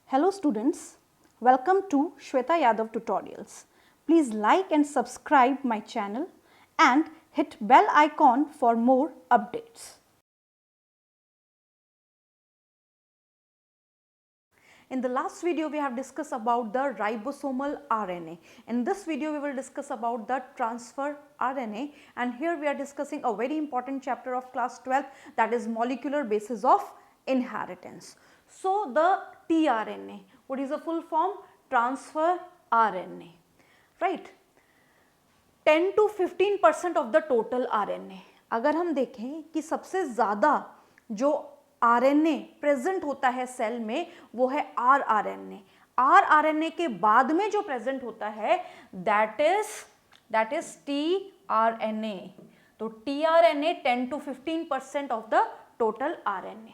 Hello students, welcome to Shweta Yadav Tutorials. Please like and subscribe my channel and hit bell icon for more updates. In the last video we have discussed about the ribosomal RNA. In this video we will discuss about the transfer RNA, and here we are discussing a very important chapter of class 12, that is molecular basis of inheritance. So the tRNA, what is the full form? Transfer RNA, right? 10 to 15% of the total RNA. अगर हम देखें कि सबसे ज़्यादा जो RNA present होता है cell में वो है rRNA. rRNA के बाद में जो प्रेजेंट होता है दैट इज tRNA. तो tRNA 10 to 15% of the total RNA.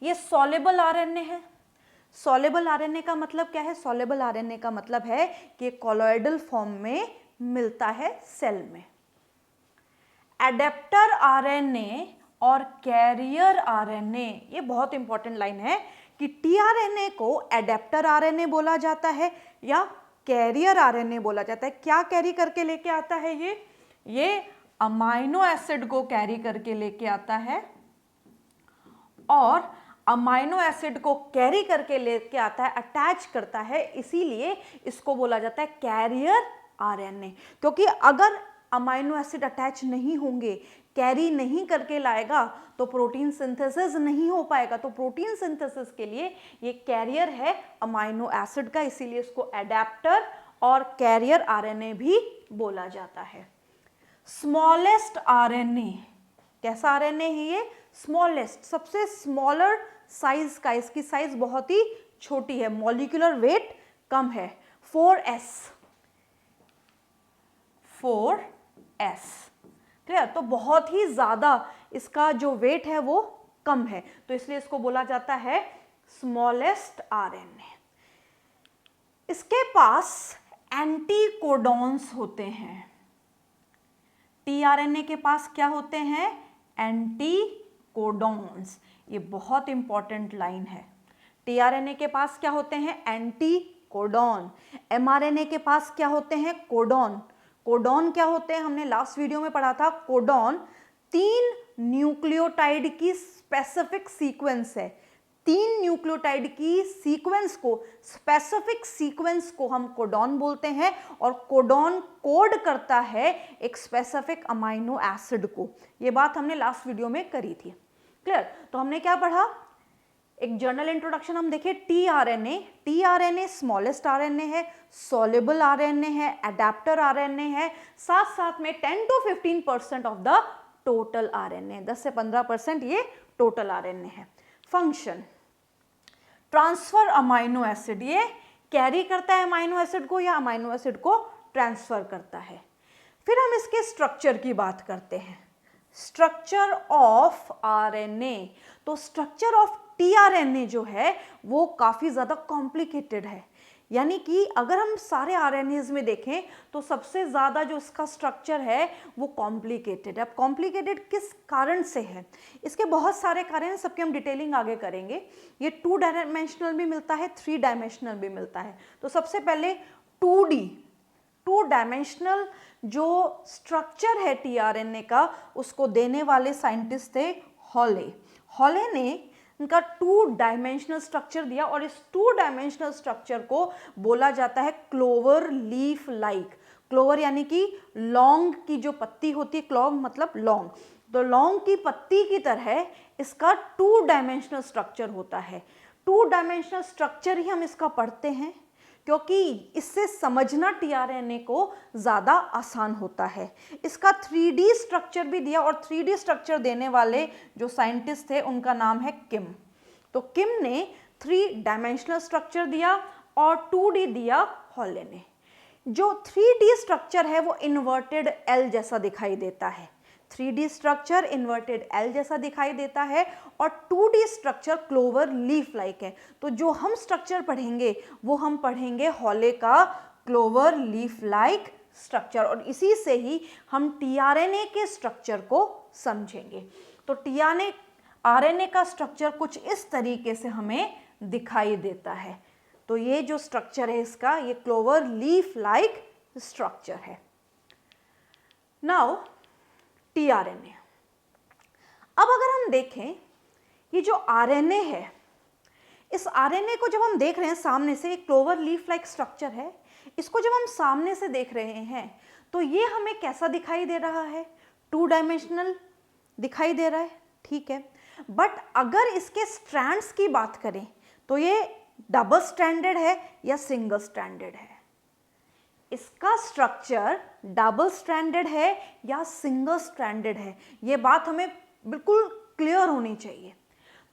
ये सॉल्युबल RNA है. सॉल्युबल RNA का मतलब क्या है? सॉल्युबल RNA का मतलब है कि कॉलोइडल फॉर्म में मिलता है सेल में. एडेप्टर RNA और कैरियर RNA, ये बहुत इंपॉर्टेंट लाइन है कि tRNA को एडेप्टर RNA बोला जाता है या कैरियर RNA बोला जाता है. क्या कैरी करके लेके आता है? ये अमाइनो एसिड को कैरी करके लेके आता है, और अमाइनो एसिड को कैरी करके लेके आता है, अटैच करता है, इसीलिए इसको बोला जाता है कैरियर RNA. क्योंकि अगर अमाइनो एसिड अटैच नहीं होंगे, कैरी नहीं करके लाएगा, तो प्रोटीन सिंथेसिस नहीं हो पाएगा. तो प्रोटीन सिंथेसिस के लिए ये कैरियर है अमाइनो एसिड का, इसीलिए इसको एडेप्टर और कैरियर RNA भी बोला जाता है. स्मॉलेस्ट RNA, कैसा RNA है ये? स्मॉलेस्ट, सबसे स्मॉलर साइज का, इसकी साइज बहुत ही छोटी है, मॉलिक्यूलर वेट कम है, 4s. क्लियर? तो बहुत ही ज्यादा इसका जो वेट है वो कम है, तो इसलिए इसको बोला जाता है स्मॉलेस्ट RNA. इसके पास एंटीकोडॉन्स होते हैं. tRNA के पास क्या होते हैं? एंटीकोडॉन्स. ये बहुत इंपॉर्टेंट लाइन है. tRNA के पास क्या होते हैं? एंटीकोडॉन. mRNA के पास क्या होते हैं? कोडॉन. कोडॉन क्या होते हैं? हमने लास्ट वीडियो में पढ़ा था. कोडॉन 3 न्यूक्लियोटाइड की स्पेसिफिक सीक्वेंस है. 3 न्यूक्लियोटाइड की सीक्वेंस को, स्पेसिफिक सीक्वेंस को हम कोडॉन बोलते हैं, और कोडॉन कोड करता है एक स्पेसिफिक अमाइनो एसिड को. ये बात हमने लास्ट वीडियो में करी थी. क्लियर? तो हमने क्या पढ़ा? एक जनरल इंट्रोडक्शन हम देखें. tRNA स्मॉलेस्ट RNA है, सॉल्युबल RNA है, एडेप्टर RNA है, साथ साथ में 10 to 15% of the total RNA, 10 से 15% ये टोटल RNA है. फंक्शन, ट्रांसफर अमाइनो एसिड, ये कैरी करता है अमाइनो एसिड को या अमाइनो एसिड को ट्रांसफर करता है. फिर हम इसके स्ट्रक्चर की बात करते हैं. Structure of RNA. तो स्ट्रक्चर ऑफ tRNA जो है वो काफी ज्यादा कॉम्प्लिकेटेड है. यानी कि अगर हम सारे RNAs में देखें तो सबसे ज्यादा जो इसका स्ट्रक्चर है वो कॉम्प्लिकेटेड है. अब कॉम्प्लिकेटेड किस कारण से है? इसके बहुत सारे कारण हैं, सबकी हम डिटेलिंग आगे करेंगे. ये 2 डायमेंशनल भी मिलता है, 3 डायमेंशनल भी मिलता है. तो सबसे पहले 2 डायमेंशनल जो स्ट्रक्चर है tRNA का, उसको देने वाले साइंटिस्ट थे हॉले. हॉले ने इनका 2 डायमेंशनल स्ट्रक्चर दिया, और इस 2 डायमेंशनल स्ट्रक्चर को बोला जाता है क्लोवर लीफ लाइक. क्लोवर यानी कि लौंग की जो पत्ती होती है, क्लोव मतलब लौंग, तो लौंग की पत्ती की तरह इसका 2 डायमेंशनल स्ट्रक्चर होता है. 2 डायमेंशनल स्ट्रक्चर ही हम इसका पढ़ते हैं क्योंकि इससे समझना tRNA को ज़्यादा आसान होता है. इसका 3D स्ट्रक्चर भी दिया, और 3D स्ट्रक्चर देने वाले जो साइंटिस्ट थे उनका नाम है किम. तो किम ने 3 डायमेंशनल स्ट्रक्चर दिया और 2D दिया हॉले ने. जो 3D स्ट्रक्चर है वो इन्वर्टेड L जैसा दिखाई देता है. 3D स्ट्रक्चर इन्वर्टेड L जैसा दिखाई देता है, और 2D structure clover leaf like है. तो जो हम स्ट्रक्चर पढ़ेंगे वो हम पढ़ेंगे हॉले का क्लोवर लीफ लाइक स्ट्रक्चर, और इसी से ही हम tRNA के स्ट्रक्चर को समझेंगे. तो tRNA का स्ट्रक्चर कुछ इस तरीके से हमें दिखाई देता है। तो ये जो स्ट्रक्चर है इसका, ये क्लोवर लीफ लाइक स्ट्रक्चर है। Now tRNA. अब अगर हम देखें ये जो आरएनए है, इस आरएनए को जब हम देख रहे हैं सामने से, एक क्लोवर लीफ लाइक स्ट्रक्चर है, इसको जब हम सामने से देख रहे हैं तो ये हमें कैसा दिखाई दे रहा है? 2 डायमेंशनल दिखाई दे रहा है, ठीक है। बट अगर इसके स्ट्रैंड्स की बात करें तो ये डबल स्ट्रैंडेड है या सिंगल स्ट्रैंडेड है? इसका स्ट्रक्चर डबल स्ट्रैंडेड है या सिंगल स्ट्रैंडेड है, ये बात हमें बिल्कुल क्लियर होनी चाहिए।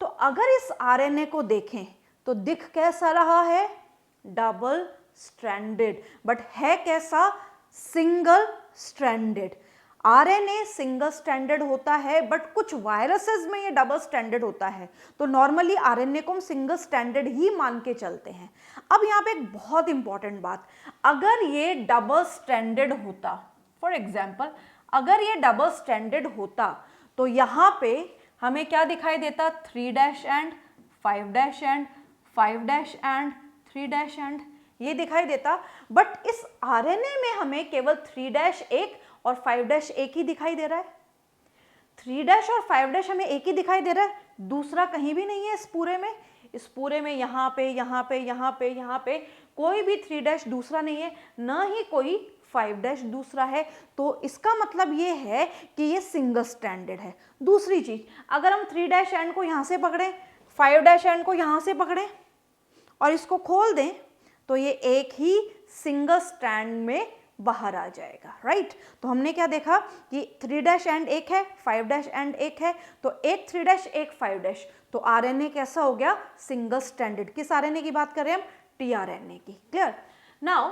तो अगर इस आरएनए को देखें तो दिख कैसा रहा है? डबल स्ट्रैंडेड, बट है कैसा? Single stranded. RNA single stranded होता है, बट कुछ वायरसेस में ये डबल स्ट्रैंडेड होता है। तो नॉर्मली आरएनए को हम सिंगल स्ट्रैंडेड ही मान के चलते हैं। अब यहाँ पे एक बहुत इंपॉर्टेंट बात, अगर ये डबल स्ट्रैंडेड होता, फॉर एग्जाम्पल अगर ये डबल स्ट्रैंडेड होता तो यहाँ पे हमें क्या दिखाई देता? 3' एंड 5' एंड 5' एंड 3' एंड ये दिखाई देता। बट इस आरएनए में हमें केवल 3' एक और 5' एक ही दिखाई दे रहा है। 3' और 5' हमें एक ही दिखाई दे रहा है, दूसरा कहीं भी नहीं है इस पूरे में। इस पूरे में यहाँ पे यहाँ पे यहाँ पे यहाँ पे कोई भी 3' दूसरा नहीं है, ना ही कोई 5' दूसरा है। तो इसका मतलब ये है कि ये सिंगल स्ट्रैंडेड है। दूसरी चीज, अगर हम 3' एंड को यहाँ से पकड़ें, 5' एंड को यहाँ से पकड़ें और इसको खोल दें तो ये एक ही सिंगल स्ट्रैंड में बाहर आ जाएगा, राइट। तो हमने क्या देखा कि 3' एंड एक है, 5' एंड एक है, तो एक 3' एक 5'। तो आरएनए कैसा हो गया? Single stranded. किस आरएनए की बात कर रहे हैं हम? टीआरएनए की। Clear? Now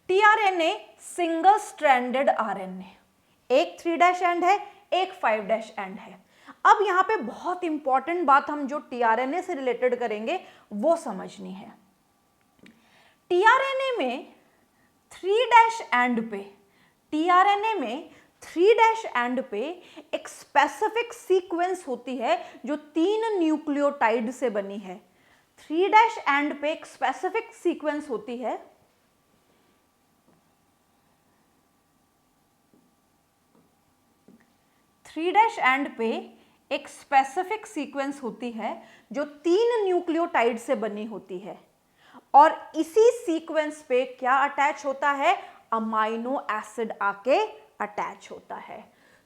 tRNA single stranded RNA, एक 3' एंड है, एक 5' एंड है। अब यहाँ पे बहुत इंपॉर्टेंट बात हम जो टीआरएनए से रिलेटेड करेंगे वो समझनी है। टीआरएनए में 3' एंड पे, टीआरएनए में 3' एंड पे एक स्पेसिफिक सीक्वेंस होती है जो 3 न्यूक्लियोटाइड से बनी है। 3' एंड पे एक स्पेसिफिक सीक्वेंस होती है, एंड पे एक स्पेसिफिक सीक्वेंस होती है जो 3 न्यूक्लियोटाइड से बनी होती है, और इसी सीक्वेंस पे क्या अटैच होता है? अमाइनो एसिड आके अटैच होता है।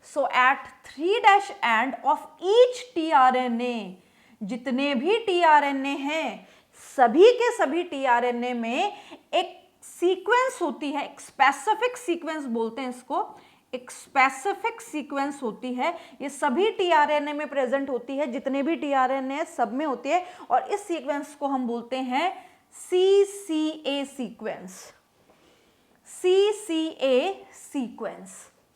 So at 3' end of each tRNA, जितने भी टीआरएनए हैं सभी के सभी टीआरएनए में एक सीक्वेंस होती है, एक स्पेसिफिक सीक्वेंस बोलते हैं इसको, एक स्पेसिफिक सीक्वेंस होती है। ये सभी टीआरएनए में प्रेजेंट होती है, जितने भी टीआरएनए सब में होती है, और इस सीक्वेंस को हम बोलते हैं CCA सीक्वेंस। CCA सीक्वेंस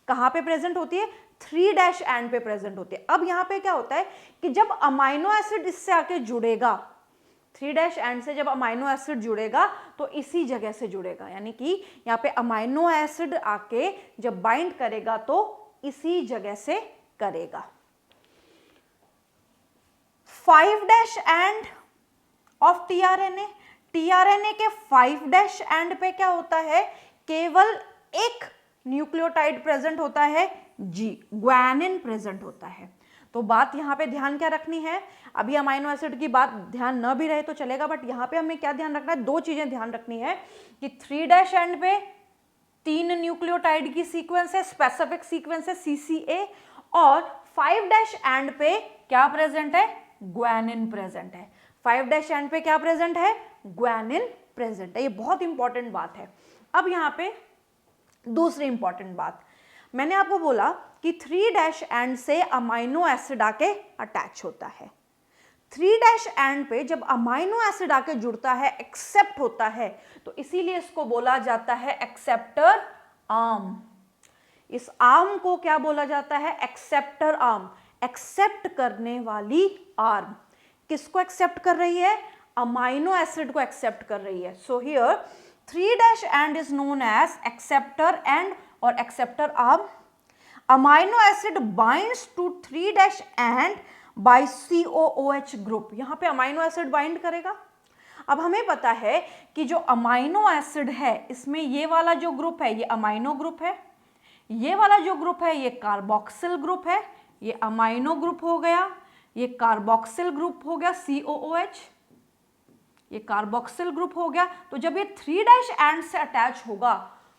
कहाँ पे प्रेजेंट होती है? 3' एंड पे प्रेजेंट होती है। अब यहाँ पे क्या होता है कि जब अमाइनो एसिड इससे आके जुड़ेगा, 3' एंड से जब अमाइनो एसिड जुड़ेगा तो इसी जगह से जुड़ेगा, यानी कि यहाँ पे अमाइनो एसिड आके जब बाइंड करेगा तो इसी जगह से करेगा। 5' एंड ऑफ टीआरएनए, टीआरएनए के 5' एंड पे क्या होता है? केवल एक न्यूक्लियोटाइड प्रेजेंट होता है, जी, ग्वानिन प्रेजेंट होता है। तो बात यहाँ पे ध्यान क्या रखनी है? अभी अमाइनो एसिड की बात ध्यान न भी रहे तो चलेगा, बट यहाँ पे हमें क्या ध्यान रखना है? 2 चीजें ध्यान रखनी है कि 3' एंड पे 3 न्यूक्लियोटाइड की सीक्वेंस है, स्पेसिफिक सीक्वेंस है CCA, और 5' एंड पे क्या प्रेजेंट है? ग्वानिन प्रेजेंट है। 5' एंड पे क्या प्रेजेंट है? ग्वानिन प्रेजेंट है। ये बहुत इंपॉर्टेंट बात है। अब यहाँ पे दूसरी इंपॉर्टेंट बात, मैंने आपको बोला कि 3' एंड से अमाइनो एसिड आके अटैच होता है। 3' एंड पे जब अमाइनो एसिड आके जुड़ता है, एक्सेप्ट होता है, तो इसीलिए इसको बोला जाता है एक्सेप्टर आर्म। इस आर्म को क्या बोला जाता है? एक्सेप्टर आर्म, एक्सेप्ट करने वाली आर्म। किसको एक्सेप्ट कर रही है? अमाइनो एसिड को एक्सेप्ट कर रही है। So here 3' end is known as acceptor end और acceptor arm. Amino acid binds to 3' end by COOH group, यहाँ पे अमाइनो एसिड बाइंड करेगा। अब हमें पता है कि जो अमाइनो एसिड है इसमें ये वाला जो ग्रुप है ये अमाइनो ग्रुप है, ये वाला जो ग्रुप है ये कार्बोक्सिल ग्रुप है, ये अमाइनो ग्रुप हो गया, ये कार्बोक्सिल ग्रुप हो गया COOH, ये कार्बोक्सिल ग्रुप हो गया। तो जब ये 3' एंड से अटैच होगा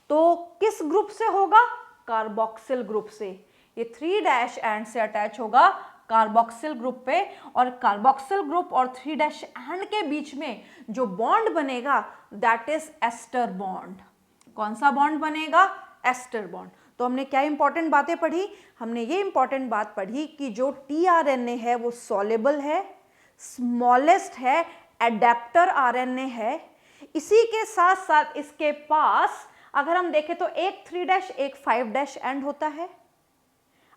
तो किस ग्रुप से होगा? कार्बोक्सिल ग्रुप से। ये 3' एंड से अटैच होगा कार्बोक्सिल ग्रुप पे, और कार्बोक्सिल ग्रुप और 3' एंड के बीच में जो बॉन्ड बनेगा दैट इज एस्टर बॉन्ड। कौन सा बॉन्ड बनेगा? Ester bond. तो हमने क्या इंपॉर्टेंट बातें पढ़ी? हमने ये इंपॉर्टेंट बात पढ़ी कि जो tRNA है वो सॉल्युबल है, स्मॉलेस्ट है, एडेप्टर RNA है। इसी के साथ साथ इसके पास अगर हम देखें तो एक 3' एक 5' एंड होता है।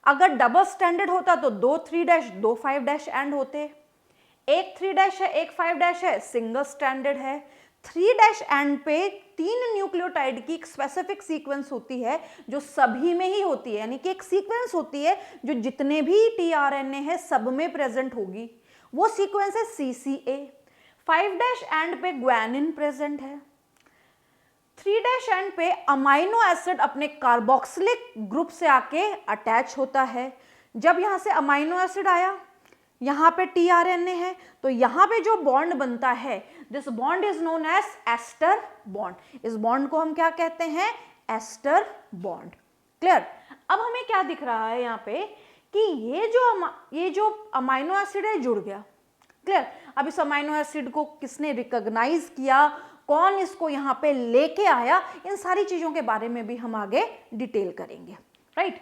अगर डबल स्टैंडर्ड होता तो 2 3' 2 5' एंड होते। एक 3' है एक 5' है, सिंगल स्टैंडर्ड है। 3' एंड पे 3 न्यूक्लियोटाइड की एक स्पेसिफिक सीक्वेंस होती है जो सभी में ही होती है, यानी कि एक सीक्वेंस होती है जो जितने भी tRNA है सब में प्रेजेंट होगी, वो सीक्वेंस है CCA। 5' एंड पे ग्वानिन प्रेजेंट है। 3' एंड पे अमाइनो एसिड अपने कार्बोक्सिलिक ग्रुप से आके अटैच होता है। जब यहाँ से अमाइनो एसिड आया, यहाँ पे tRNA है, तो यहाँ पे जो बॉन्ड बनता है this bond is known as ester bond. इस बॉन्ड को हम क्या कहते हैं? Ester bond. क्लियर? अब हमें क्या दिख रहा है यहाँ पे कि ये जो अमाइनो एसिड है जुड़ गया। क्लियर? अब इस अमाइनो एसिड को किसने रिकॉग्नाइज किया, कौन इसको यहाँ पे लेके आया, इन सारी चीजों के बारे में भी हम आगे डिटेल करेंगे। राइट?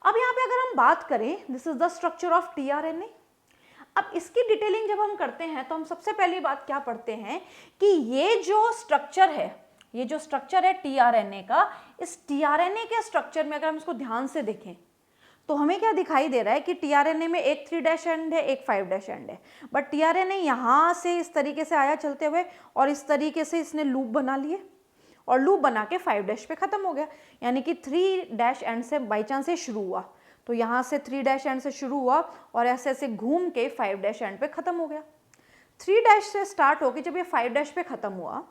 अब यहाँ पे अगर हम बात करें, this is the structure of tRNA। अब इसकी डिटेलिंग जब हम करते हैं तो हम सबसे पहली बात क्या पढ़ते हैं कि ये जो स्ट्रक्चर है tRNA का, इस tRNA के स्ट्रक्चर में अगर हम इसको ध्यान से देखें तो हमें क्या दिखाई दे रहा है कि tRNA में एक 3' एंड है एक 5' एंड है, बट tRNA यहाँ से इस तरीके से आया चलते हुए और इस तरीके से इसने लूप बना लिए और लूप बना के 5' पे खत्म हो गया, यानी कि 3' एंड से बाई चांस से शुरू हुआ, तो यहाँ से 3' एंड से शुरू हुआ और ऐसे ऐसे घूम के 5' एंड पे खत्म हो गया। 3' से स्टार्ट होके जब ये 5' पे खत्म हुआ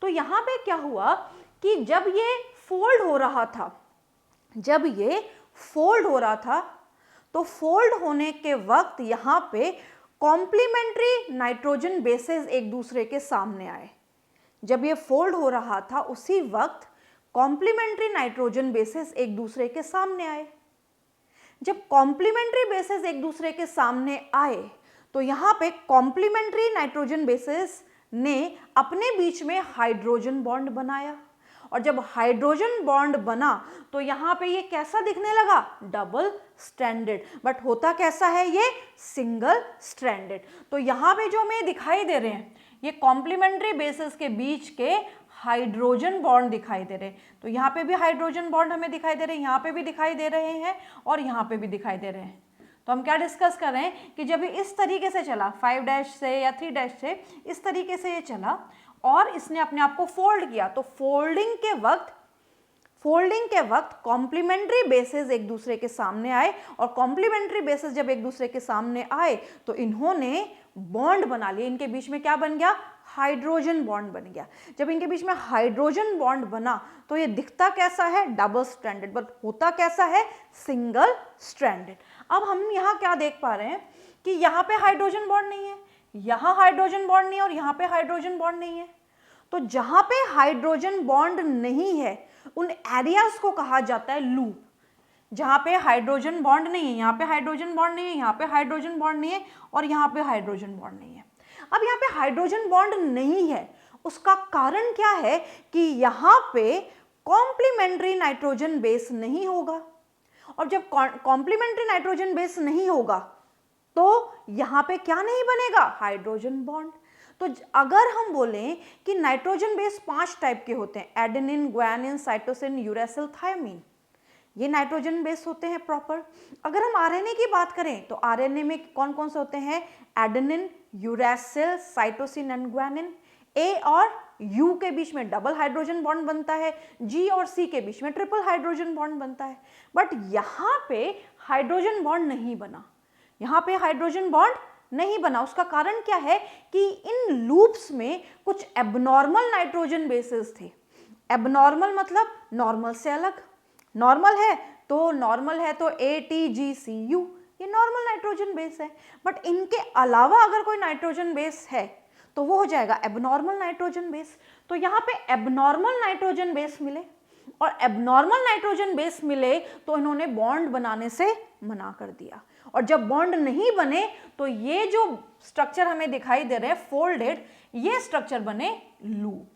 तो यहाँ पे क्या हुआ कि जब ये फोल्ड हो रहा था तो फोल्ड होने के वक्त यहाँ पे कॉम्प्लीमेंट्री नाइट्रोजन बेसेस एक दूसरे के सामने आए। जब ये फोल्ड हो रहा था उसी वक्त कॉम्प्लीमेंट्री नाइट्रोजन बेसेस एक दूसरे के सामने आए। जब कॉम्प्लीमेंट्री बेसेस एक दूसरे के सामने आए तो यहाँ पे कॉम्प्लीमेंट्री नाइट्रोजन बेसेस ने अपने बीच में हाइड्रोजन बॉन्ड बनाया, और जब हाइड्रोजन बॉन्ड बना तो यहाँ पे ये कैसा दिखने लगा? डबल स्ट्रैंडेड, बट होता कैसा है? ये सिंगल स्ट्रैंडेड। तो यहाँ पे जो हमें दिखाई दे रहे हैं ये कॉम्प्लीमेंट्री बेसिस के बीच के हाइड्रोजन बॉन्ड दिखाई दे रहे हैं। तो यहाँ पे भी हाइड्रोजन बॉन्ड हमें दिखाई दे रहे हैं, यहाँ पे भी दिखाई दे रहे हैं और यहाँ पे भी दिखाई दे रहे हैं। तो हम क्या डिस्कस कर रहे हैं कि जब ये इस तरीके से चला 5' से या 3' से, इस तरीके से ये चला और इसने अपने आप को फोल्ड किया, तो फोल्डिंग के वक्त कॉम्प्लीमेंट्री बेसेस एक दूसरे के सामने आए, और कॉम्प्लीमेंट्री बेसेस जब एक दूसरे के सामने आए तो इन्होंने बॉन्ड बना लिए। इनके बीच में क्या बन गया? हाइड्रोजन बॉन्ड बन गया। जब इनके बीच में हाइड्रोजन बॉन्ड बना तो ये दिखता कैसा है? डबल स्ट्रैंडेड, बट होता कैसा है? Single stranded. अब हम यहाँ क्या देख पा रहे हैं कि यहाँ पे हाइड्रोजन बॉन्ड नहीं है, यहाँ हाइड्रोजन बॉन्ड नहीं है और यहाँ पे हाइड्रोजन बॉन्ड नहीं है। तो जहां पे हाइड्रोजन बॉन्ड नहीं है उन एरियाज को कहा जाता है लूप। जहां पे हाइड्रोजन बॉन्ड नहीं है, यहाँ पे हाइड्रोजन बॉन्ड नहीं है, यहाँ पे हाइड्रोजन बॉन्ड नहीं है और यहाँ पे हाइड्रोजन बॉन्ड नहीं है। अब यहाँ पे हाइड्रोजन बॉन्ड नहीं है, उसका कारण क्या है कि यहाँ पे कॉम्प्लीमेंट्री नाइट्रोजन बेस नहीं होगा, और जब कॉम्प्लीमेंट्री नाइट्रोजन बेस नहीं होगा तो यहाँ पे क्या नहीं बनेगा? Hydrogen bond. तो अगर हम बोलें कि नाइट्रोजन बेस 5 टाइप के होते हैं, adenine, guanine, cytosine, uracil, thymine, ये नाइट्रोजन बेस होते हैं प्रॉपर। अगर हम आरएनए की बात करें तो आरएनए में कौन कौन से होते हैं? Adenine, uracil, cytosine and guanine. A और यू के बीच में डबल हाइड्रोजन बॉन्ड बनता है, जी और सी के बीच में ट्रिपल हाइड्रोजन बॉन्ड बनता है। बट यहाँ पे हाइड्रोजन बॉन्ड नहीं बना, यहाँ पे हाइड्रोजन बॉन्ड नहीं बना। उसका कारण क्या है कि इन लूप्स में कुछ एबनॉर्मल नाइट्रोजन बेसेस थे। एबनॉर्मल मतलब नॉर्मल से अलग। नॉर्मल है तो ATGCU, ये नॉर्मल नाइट्रोजन बेस है, बट इनके अलावा अगर कोई नाइट्रोजन बेस है तो वो हो जाएगा एबनॉर्मल नाइट्रोजन बेस। तो यहाँ पे एबनॉर्मल नाइट्रोजन बेस मिले, और एबनॉर्मल नाइट्रोजन बेस मिले तो इन्होंने बॉन्ड बनाने से मना कर दिया। और जब बॉन्ड नहीं बने तो ये जो स्ट्रक्चर हमें दिखाई दे रहे हैं फोल्डेड, ये स्ट्रक्चर बने लूप।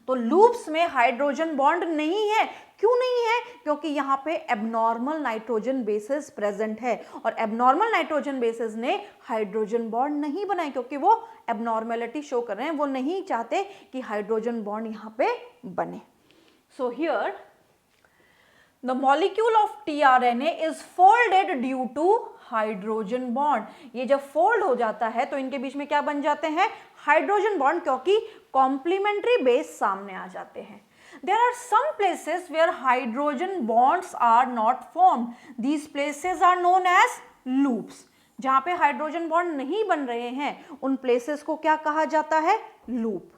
तो लूप्स में हाइड्रोजन बॉन्ड नहीं है। क्यों नहीं है? क्योंकि यहाँ पे एबनॉर्मल नाइट्रोजन बेसेस प्रेजेंट है, और एबनॉर्मल नाइट्रोजन बेसेस ने हाइड्रोजन बॉन्ड नहीं बनाए, क्योंकि वो एबनॉर्मेलिटी शो कर रहे हैं, वो नहीं चाहते कि हाइड्रोजन बॉन्ड यहाँ पे बने। So here the molecule of tRNA is folded due to hydrogen bond. ये जब फोल्ड हो जाता है तो इनके बीच में क्या बन जाते हैं? हाइड्रोजन बॉन्ड, क्योंकि कॉम्प्लीमेंट्री बेस सामने आ जाते हैं। There are some places where hydrogen bonds are not formed. These places are known as loops. जहाँ पे हाइड्रोजन बॉन्ड नहीं बन रहे हैं उन प्लेसेस को क्या कहा जाता है? लूप।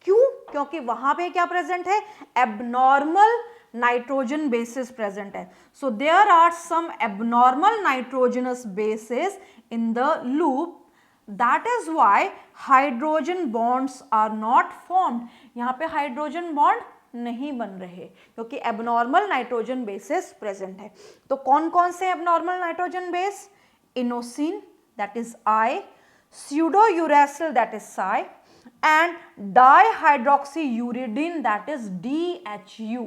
क्यों? क्योंकि वहां पे क्या प्रेजेंट है? एबनॉर्मल नाइट्रोजन बेसिस प्रेजेंट है। So there are some abnormal nitrogenous bases in the loop, that is why hydrogen bonds are not formed. यहाँ पे हाइड्रोजन बॉन्ड नहीं बन रहे क्योंकि एबनॉर्मल नाइट्रोजन बेसिस प्रेजेंट है। तो कौन कौन से abnormal nitrogen base? Inosine that is I, pseudouracil that is Psi, and dihydroxyuridine that is DHU।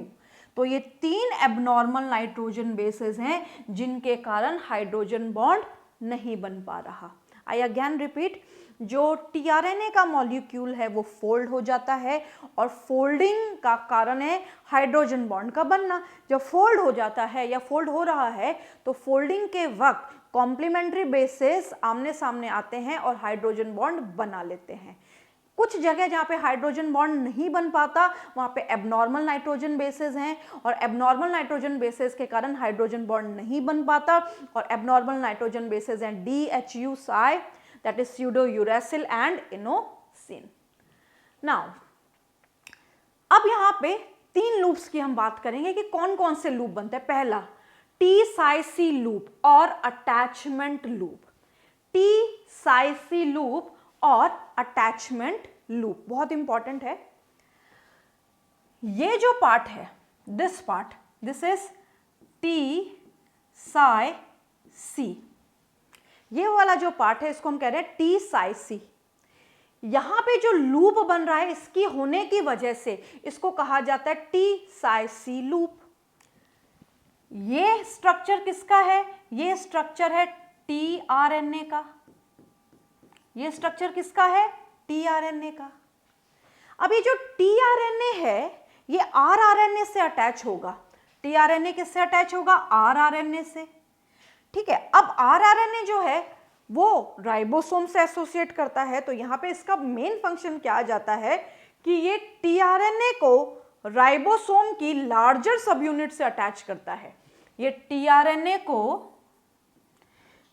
तो ये 3 एबनॉर्मल नाइट्रोजन बेसेस हैं जिनके कारण हाइड्रोजन बॉन्ड नहीं बन पा रहा। आई अगेन रिपीट, जो टीआरएनए का मॉलिक्यूल है वो फोल्ड हो जाता है, और फोल्डिंग का कारण है हाइड्रोजन बॉन्ड का बनना। जब फोल्ड हो जाता है या फोल्ड हो रहा है तो फोल्डिंग के वक्त कॉम्प्लीमेंट्री बेसेस आमने सामने आते हैं और हाइड्रोजन बॉन्ड बना लेते हैं। कुछ जगह जहाँ पे हाइड्रोजन बॉन्ड नहीं बन पाता वहाँ पे एबनॉर्मल नाइट्रोजन बेसेस हैं, और एबनॉर्मल नाइट्रोजन बेसेस के कारण हाइड्रोजन बॉन्ड नहीं बन पाता, और एबनॉर्मल नाइट्रोजन बेसेस हैं DHU, Psi, that is pseudouracil and inosine। Now, अब यहाँ पे 3 लूप्स की हम बात करेंगे कि कौन कौन से लूप बनते हैं। पहला T-Psi-C लूप और अटैचमेंट लूप। T-Psi-C लूप और अटैचमेंट लूप बहुत इंपॉर्टेंट है। ये जो पार्ट है, this part, this is T-Psi-C। ये वाला जो पार्ट है इसको हम कह रहे हैं T-Psi-C। यहां पे जो लूप बन रहा है इसकी होने की वजह से इसको कहा जाता है T-Psi-C लूप। ये स्ट्रक्चर किसका है? ये स्ट्रक्चर है tRNA का। ये स्ट्रक्चर किसका है? tRNA का। अब ये जो tRNA है ये rRNA से अटैच होगा। tRNA किससे अटैच होगा? rRNA से। ठीक है, अब rRNA जो है वो राइबोसोम से एसोसिएट करता है, तो यहाँ पे इसका मेन फंक्शन क्या आ जाता है कि ये tRNA को राइबोसोम की लार्जर सब यूनिट से अटैच करता है। ये tRNA को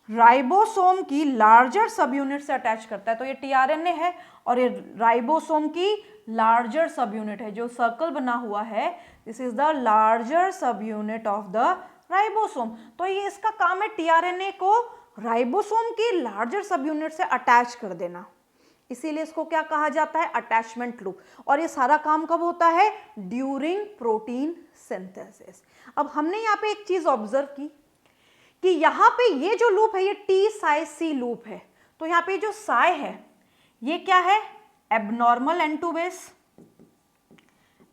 राइबोसोम की लार्जर सब यूनिट से अटैच करता है। तो ये tRNA है और ये राइबोसोम की लार्जर सब यूनिट है। जो सर्कल बना हुआ है दिस इज द लार्जर सब यूनिट ऑफ द राइबोसोम। तो ये इसका काम है tRNA को राइबोसोम की लार्जर सब यूनिट से अटैच कर देना, इसीलिए इसको क्या कहा जाता है? Attachment loop. और ये सारा काम कब होता है? During protein synthesis. अब हमने यहाँ पे एक चीज ऑब्जर्व की कि यहाँ पे ये जो लूप है ये T-Psi-C लूप है। तो यहाँ पे जो साई है ये क्या है? Abnormal N2 base,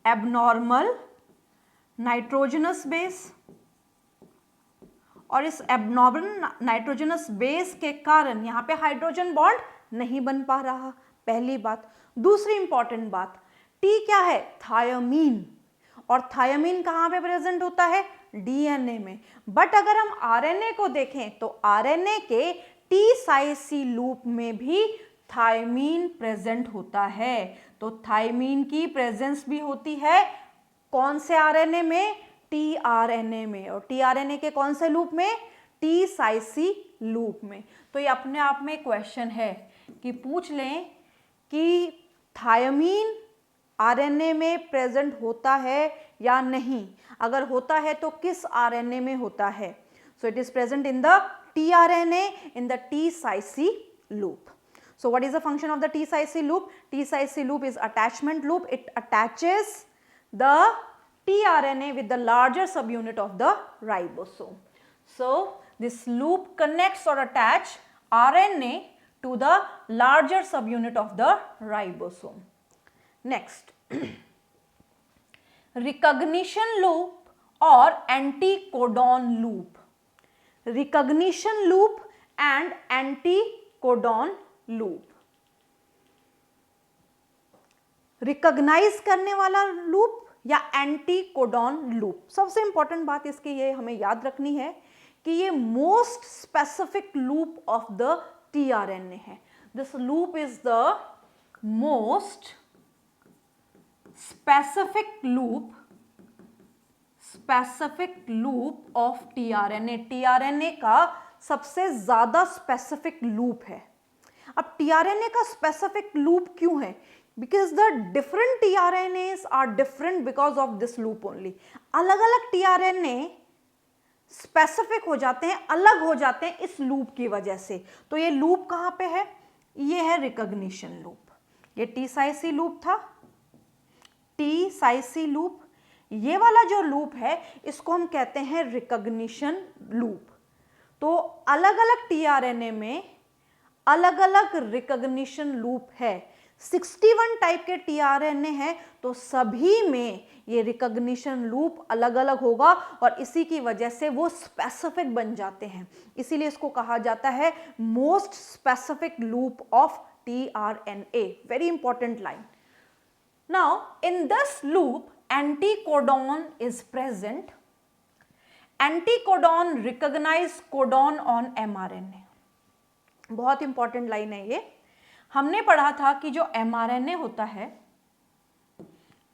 abnormal nitrogenous base, और इस एबनॉर्मल नाइट्रोजनस बेस के कारण यहाँ पे हाइड्रोजन बॉन्ड नहीं बन पा रहा। पहली बात। दूसरी इंपॉर्टेंट बात, T क्या है? थायमीन। और थायमीन कहाँ पे प्रेजेंट होता है? डीएनए में। बट अगर हम आरएनए को देखें तो आरएनए के T-Psi-C लूप में भी थायमीन प्रेजेंट होता है। तो थायमीन की प्रेजेंस भी होती है कौन से आरएनए में? tRNA में। और tRNA के कौन से लूप में? T-Psi-C लूप में। तो ये अपने आप में क्वेश्चन है कि पूछ लें कि थायमीन आरएनए में प्रेजेंट होता है या नहीं, अगर होता है तो किस आरएनए में होता है। So it is present in the tRNA in the T-Cy-C loop. So what is the function of the T-Cy-C loop? T-Cy-C loop is attachment loop. It attaches the tRNA with the larger subunit of the ribosome. So this loop connects or attach RNA to the larger subunit of the ribosome. Next, recognition loop or anticodon loop. Recognition loop and anticodon loop. Recognise करने वाला loop या anticodon loop. सबसे important बात इसकी ये हमें याद रखनी है कि ये most specific loop of the tRNA है। This loop is the most specific loop of tRNA. TRNA का सबसे ज्यादा स्पेसिफिक लूप है। अब टीआरएनए का स्पेसिफिक लूप क्यों है? Because the different tRNAs are different because of this loop only. अलग अलग टीआरएनए स्पेसिफिक हो जाते हैं, अलग हो जाते हैं इस लूप की वजह से। तो ये लूप कहां पे है? ये है रिकॉग्निशन लूप। ये T-Cy-C लूप था, T-Cy-C लूप। ये वाला जो लूप है इसको हम कहते हैं रिकॉग्निशन लूप। तो अलग अलग टीआरएनए में अलग अलग रिकॉग्निशन लूप है। 61 टाइप के टीआरएनए हैं तो सभी में ये रिकॉग्निशन लूप अलग अलग होगा और इसी की वजह से वो स्पेसिफिक बन जाते हैं। इसीलिए इसको कहा जाता है most specific loop of tRNA. Very important line. Now in this loop anticodon is present. Anticodon recognise codon on mRNA. बहुत इंपॉर्टेंट लाइन है ये। हमने पढ़ा था कि जो एमआरएनए होता है,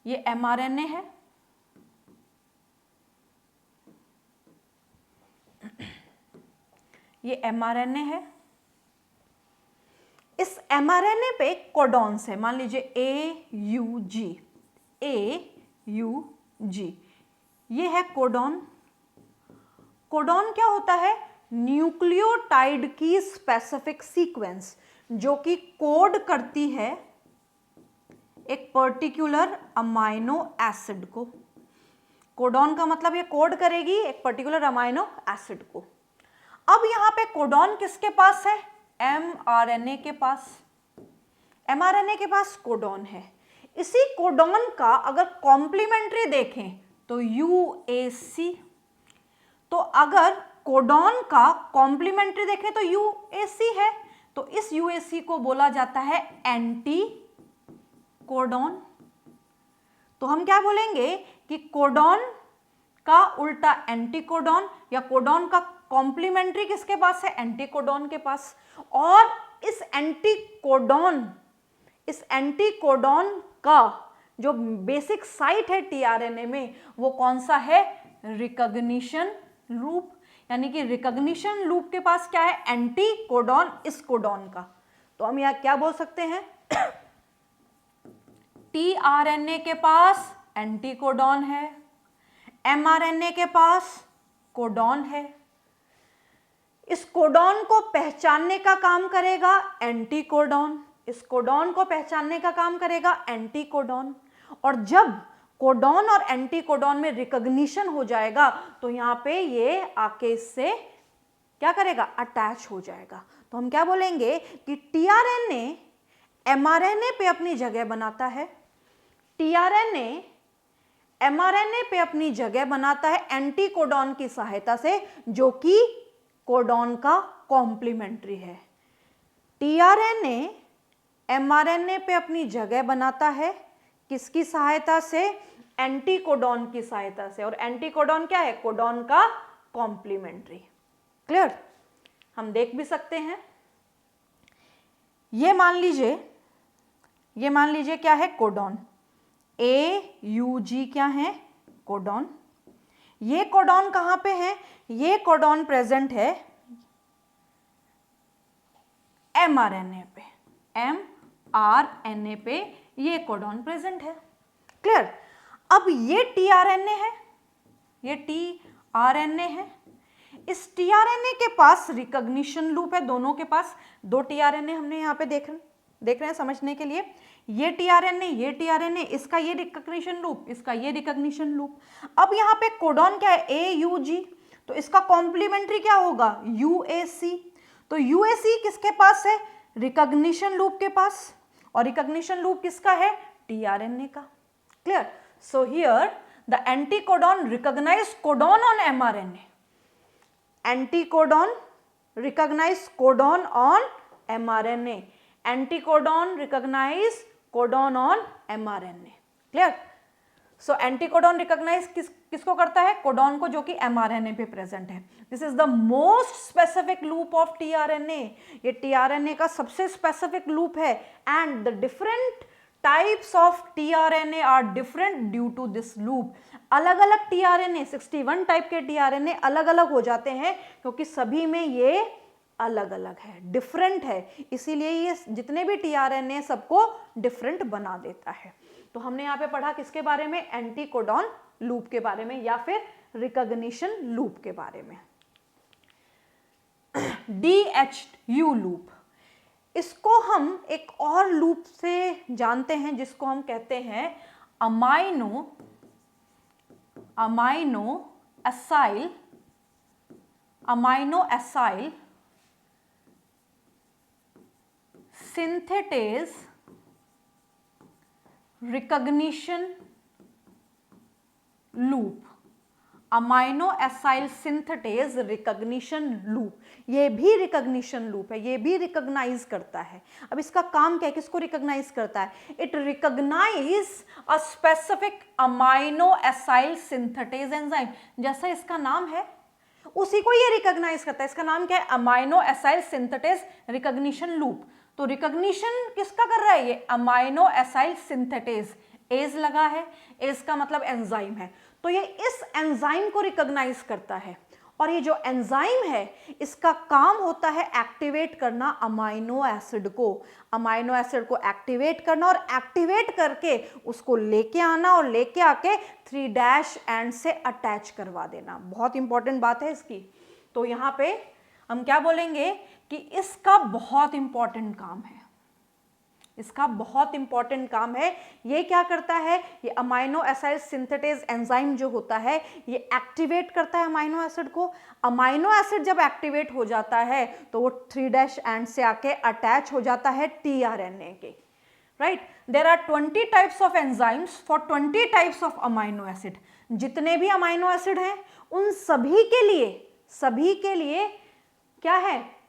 ये एमआरएनए है, ये एमआरएनए है। इस एमआरएनए पे कोडॉन्स है। मान लीजिए AUG, ये है कोडॉन। कोडॉन क्या होता है? न्यूक्लियोटाइड की स्पेसिफिक सीक्वेंस जो कि कोड करती है एक पर्टिकुलर अमाइनो एसिड को। कोडॉन का मतलब ये कोड करेगी एक पर्टिकुलर अमाइनो एसिड को। अब यहां पे कोडॉन किसके पास है? एमआरएनए के पास। एमआरएनए के पास कोडॉन है। इसी कोडॉन का अगर कॉम्प्लीमेंट्री देखें तो UAC। तो अगर कोडॉन का कॉम्प्लीमेंट्री देखें तो UAC है, तो इस UAC को बोला जाता है एंटी कोडॉन। तो हम क्या बोलेंगे कि कोडॉन का उल्टा एंटीकोडॉन, या कोडॉन का कॉम्प्लीमेंट्री किसके पास है? एंटीकोडॉन के पास। और इस एंटीकोडॉन का जो बेसिक साइट है टीआरएनए में वो कौन सा है? Recognition loop. यानी कि रिकॉग्निशन लूप के पास क्या है? एंटीकोडॉन इस कोडॉन का। तो हम यहां क्या बोल सकते हैं? टीआरएनए के पास एंटीकोडॉन है, एमआरएनए के पास कोडॉन है। इस कोडॉन को पहचानने का काम करेगा एंटीकोडॉन, इस कोडॉन को पहचानने का काम करेगा एंटीकोडॉन। और जब कोडॉन और एंटीकोडॉन में रिकॉग्निशन हो जाएगा तो यहां पे ये आके इससे क्या करेगा? अटैच हो जाएगा। तो हम क्या बोलेंगे कि टीआरएनए एमआरएनए पे अपनी जगह बनाता है, टीआरएनए एमआरएनए पे अपनी जगह बनाता है एंटीकोडॉन की सहायता से, जो कि कोडॉन का कॉम्प्लीमेंट्री है। टीआरएनए एमआरएनए पे अपनी जगह बनाता है किसकी सहायता से? एंटीकोडॉन की सहायता से। और एंटीकोडॉन क्या है? कोडॉन का कॉम्प्लीमेंट्री। क्लियर? हम देख भी सकते हैं। ये मान लीजिए क्या है? कोडॉन। AUG क्या है? कोडॉन। ये कोडॉन कहां पे है? ये कोडॉन प्रेजेंट है mRNA पे, mRNA पे ये कोडॉन प्रेजेंट है। क्लियर? अब ये tRNA है, ये tRNA है। इस tRNA के पास रिकॉग्निशन लूप है, दोनों के पास दो tRNA हमने यहाँ पे देख रहे हैं समझने के लिए। ये tRNA, इसका ये रिकॉग्निशन लूप, इसका ये रिकॉग्निशन लूप। अब यहाँ पे कोडॉन क्या है, AUG, तो इसका कॉम्प्लीमेंट्री क्या होगा, UAC। तो UAC किसके पास है, रिकॉग्निशन लूप के पास, और रिकॉग्निशन लूप किसका है, tRNA का। Clear? So here the anticodon recognise codon on mRNA, anticodon recognise codon on mRNA, anticodon recognise codon on mRNA। Clear? So anticodon recognise किसको करता है, कोडॉन को, जो कि mRNA पे प्रेजेंट है। This is the most specific loop of tRNA, ये tRNA का सबसे स्पेसिफिक लूप है। And the different types of tRNA are different due to this loop. अलग अलग tRNA, 61 टाइप के tRNA अलग अलग हो जाते हैं क्योंकि सभी में ये अलग अलग है, डिफरेंट है, इसीलिए ये जितने भी tRNA सबको डिफरेंट बना देता है। तो हमने यहाँ पे पढ़ा किसके बारे में, एंटीकोडॉन लूप के बारे में या फिर रिकॉग्निशन लूप के बारे में। DHU लूप, इसको हम एक और लूप से जानते हैं जिसको हम कहते हैं amino acyl synthetase recognition loop, amino acyl synthetase recognition loop. ये भी रिकॉग्निशन लूप है, ये भी रिकॉग्नाइज करता है। अब इसका काम क्या है, किसको रिकॉग्नाइज करता है, it recognise a specific amino acyl synthetase enzyme, जैसा इसका नाम है उसी को ये रिकॉग्नाइज करता है। इसका नाम क्या है, amino acyl synthetase recognition loop. तो रिकॉग्निशन किसका कर रहा है, ये अमाइनो एसाइल सिंथेटेज, एज लगा है, एज का मतलब एंजाइम है, तो ये इस एंजाइम को रिकॉग्नाइज करता है। और ये जो एंजाइम है इसका काम होता है एक्टिवेट करना अमाइनो एसिड को, अमाइनो एसिड को एक्टिवेट करना और एक्टिवेट करके उसको लेके आना और लेके आके 3' एंड से अटैच करवा देना। बहुत इंपॉर्टेंट बात है इसकी। तो यहाँ पे हम क्या बोलेंगे कि इसका बहुत इंपॉर्टेंट काम है, इसका बहुत इंपॉर्टेंट काम है। ये क्या करता है, ये अमाइनो एसाइल सिंथेटेज एंजाइम जो होता है ये एक्टिवेट करता है अमाइनो एसिड को। अमाइनो एसिड जब एक्टिवेट हो जाता है तो वो 3' एंड से आके अटैच हो जाता है tRNA के, right. There are 20 types of enzymes for 20 types of amino acid. जितने भी अमाइनो एसिड हैं उन सभी के लिए क्या है,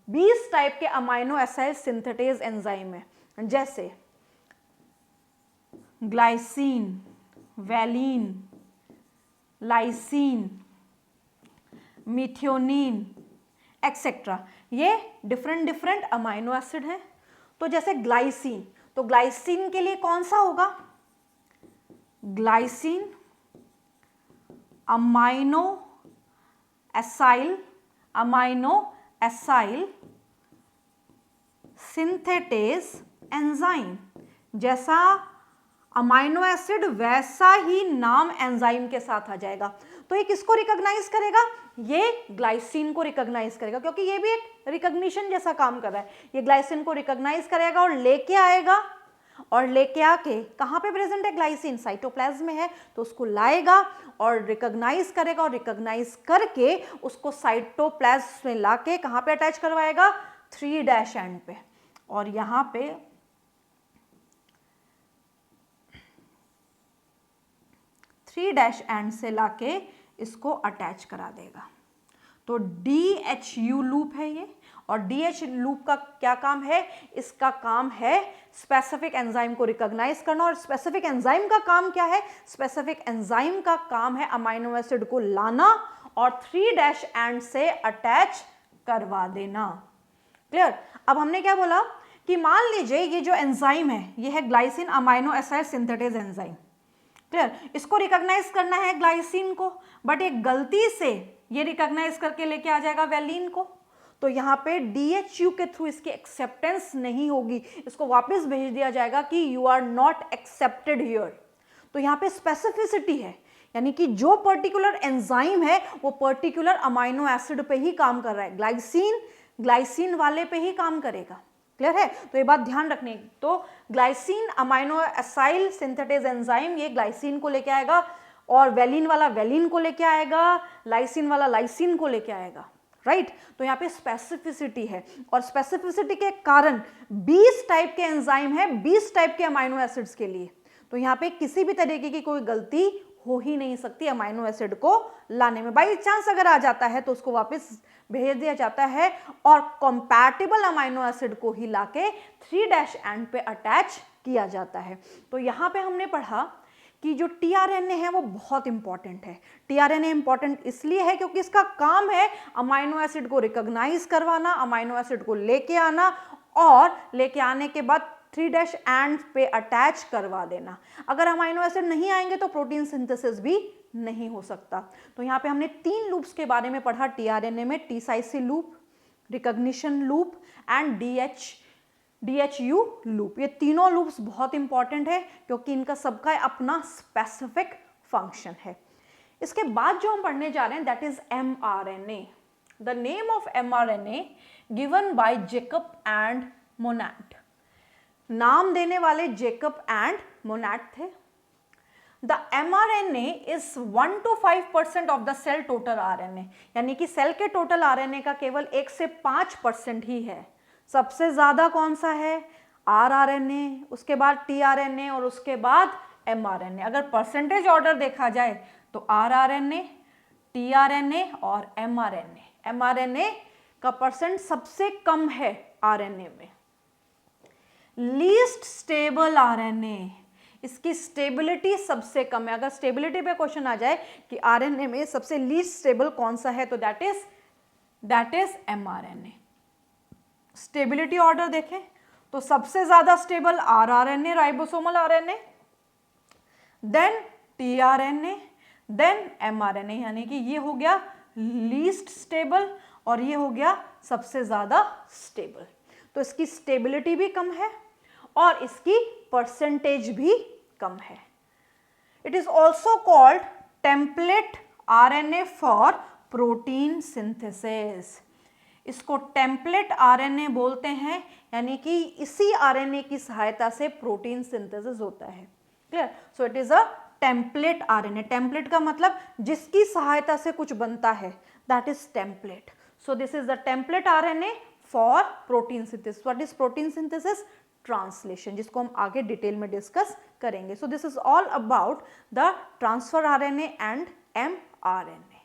20 टाइप के अमाइनो एसाइल सिंथेटेज एंजाइम है, जैसे glycine, valine, lysine, methionine etcetera, ये डिफरेंट अमाइनो एसिड हैं। तो जैसे ग्लाइसिन, तो ग्लाइसिन के लिए कौन सा होगा, glycine amino acyl synthetase enzyme. जैसा अमाइनो एसिड वैसा ही नाम एंजाइम के साथ आ जाएगा। तो ये किसको रिकॉग्नाइज करेगा, ये ग्लाइसिन को रिकॉग्नाइज करेगा, क्योंकि ये भी एक रिकॉग्निशन जैसा काम कर रहा है। ये ग्लाइसिन को रिकॉग्नाइज करेगा और लेके आएगा, और लेके आके कहाँ पे प्रेजेंट है ग्लाइसिन, साइटोप्लाज्म में है, तो उसको लाएगा और रिकॉग्नाइज करेगा, और रिकॉग्नाइज करके उसको साइटोप्लाज्म में लाके कहाँ पे अटैच करवाएगा, 3' एंड पे, और यहाँ पे 3' एंड से लाके इसको अटैच करा देगा। तो DHU लूप है ये। और DH लूप का क्या काम है, इसका काम है स्पेसिफिक एंजाइम को रिकॉग्नाइज करना। और स्पेसिफिक एंजाइम का काम क्या है, स्पेसिफिक एंजाइम का काम है अमाइनो एसिड को लाना और 3' एंड से अटैच करवा देना। क्लियर। अब हमने क्या बोला कि मान लीजिए ये जो एंजाइम है ये है glycine amino acyl synthetase enzyme. Clear. इसको रिकॉग्नाइज करना है ग्लाइसिन को, बट एक गलती से ये रिकॉग्नाइज करके लेके आ जाएगा वैलिन को। तो यहाँ पे DHU के थ्रू इसकी एक्सेप्टेंस नहीं होगी, इसको वापस भेज दिया जाएगा कि you are not accepted here. तो यहाँ पे स्पेसिफिसिटी है, यानी कि जो पर्टिकुलर एंजाइम है वो पर्टिकुलर अमाइनो एसिड पे ही काम कर रहा है, ग्लाइसिन वाले पे ही काम करेगा। क्लियर है? तो ये बात ध्यान रखने की। तो glycine amino acyl synthetase enzyme ये ग्लाइसिन को लेके आएगा, और वेलिन वाला वेलिन को लेके आएगा, लाइसिन वाला लाइसिन को लेके आएगा, राइट? तो यहाँ पे स्पेसिफिसिटी है, और स्पेसिफिसिटी के कारण 20 टाइप के एंजाइम है 20 टाइप के अमाइनो एसिड्स के लिए। तो यहाँ पे किसी भी तरीके की कोई गलती हो ही नहीं सकती अमाइनो एसिड को लाने में। बाई चांस अगर आ जाता है तो उसको वापस भेज दिया जाता है, और कंपैटिबल अमाइनो एसिड को ही लाके 3' एंड पे अटैच किया जाता है। तो यहाँ पे हमने पढ़ा कि जो टीआरएनए है वो बहुत इंपॉर्टेंट है। टीआरएनए इंपॉर्टेंट इसलिए है क्योंकि इसका काम है अमाइनो एसिड को रिकॉग्नाइज करवाना, अमाइनो एसिड को लेके आना, और लेके आने के बाद 3' एंड पे अटैच करवा देना। अगर अमाइनो एसिड नहीं आएंगे तो प्रोटीन सिंथेसिस भी नहीं हो सकता। तो यहाँ पे हमने 3 लूप्स के बारे में पढ़ा टीआरएनए में, T psi C loop, recognition loop and DHU loop. ये तीनों लूप्स बहुत इंपॉर्टेंट है क्योंकि इनका सबका अपना स्पेसिफिक फंक्शन है। इसके बाद जो हम पढ़ने जा रहे हैं that is mRNA। The name of mRNA given by Jacob and Monod. नाम देने वाले जेकब एंड मोनाट थे। The mRNA is 1 to 5% of the cell total RNA, यानी कि सेल के टोटल RNA का केवल 1 से 5% ही है। सबसे ज्यादा कौन सा है? rRNA, उसके बाद tRNA और उसके बाद mRNA। अगर परसेंटेज ऑर्डर देखा जाए तो rRNA, tRNA और mRNA। mRNA का परसेंट सबसे कम है RNA में। लीस्ट स्टेबल RNA, इसकी स्टेबिलिटी सबसे कम है। अगर स्टेबिलिटी पे क्वेश्चन आ जाए कि RNA में सबसे लीस्ट स्टेबल कौन सा है तो that is mRNA। Stability order देखें तो सबसे ज्यादा stable rRNA, ribosomal RNA, then tRNA, then mRNA, यानी कि ये हो गया लीस्ट स्टेबल और ये हो गया सबसे ज्यादा स्टेबल। तो इसकी स्टेबिलिटी भी कम है और इसकी परसेंटेज भी कम है। It is also called template RNA for protein synthesis. इसको टेम्पलेट RNA बोलते हैं, यानी कि इसी RNA की सहायता से प्रोटीन सिंथेसिस होता है। Clear? So it is a template RNA। Template का मतलब जिसकी सहायता से कुछ बनता है, that is template. So this is the template RNA for protein synthesis. What is protein synthesis? Translation, जिसको हम आगे डिटेल में डिस्कस करेंगे। So this is all about the transfer RNA and mRNA।